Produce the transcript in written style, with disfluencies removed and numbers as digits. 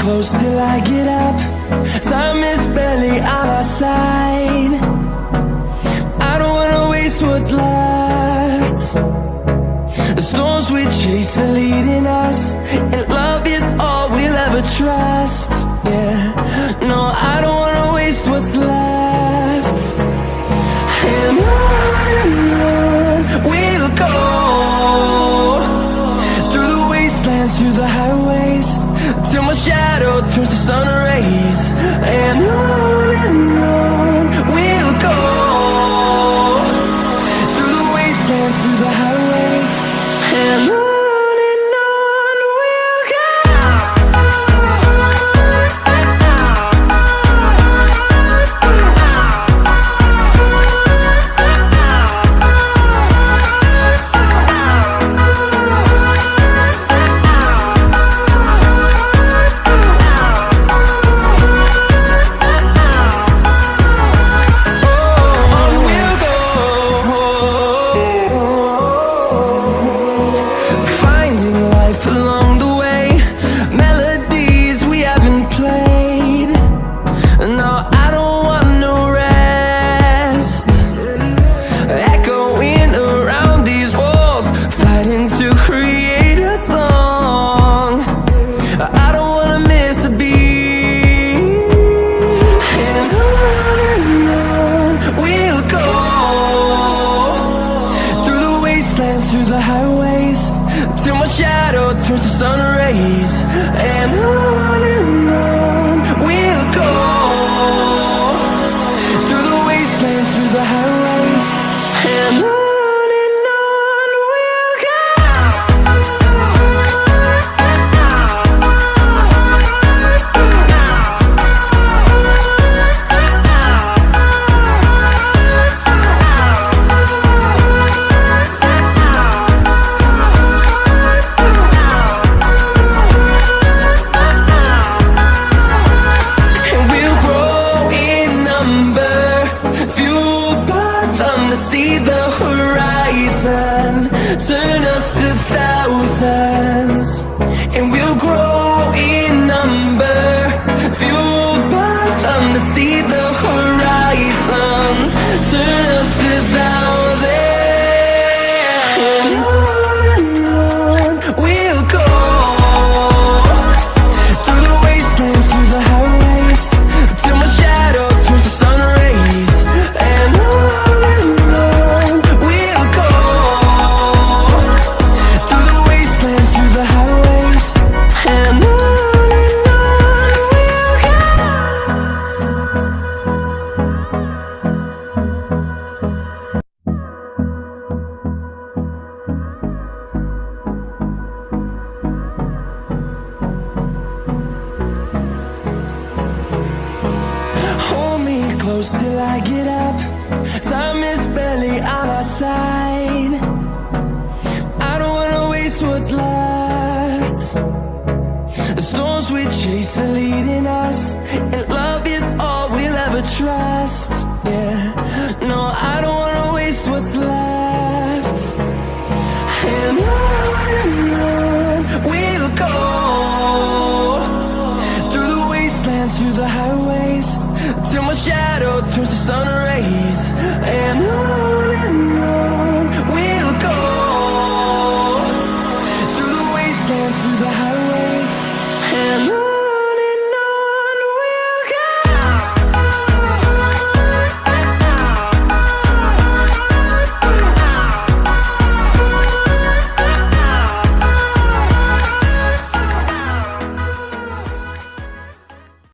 close till I get up. Time is barely on our side. I don't wanna waste what's left. The storms we chase are leading us, and love is all we'll ever trust. Yeah, no, I don't wanna waste what's left. And on we'll go, through the wastelands, through the highways, till my shadow turns to sun rays. And on we'll go, through the wastelands, through the highways, and on we'll go. Through the highways, till my shadow turns to sun rays. And on we'll go, through the wastelands, through the highways, and on we'll go. See the horizon, turn us to thousands, and we'll grow in number, fueled by them. To see the horizon, turn us to thousands, and on we'll go, through the wastelands, through the highways, till my shadow turns to sun rays. And close till I get up. Time is barely on our side. I don't wanna waste what's left. The storms we chase are leading us, and love is all we'll ever trust. Yeah, no, I don't wanna waste what's left. And on we'll go, through the wastelands, through the highways, till my shadow turns to sun rays. And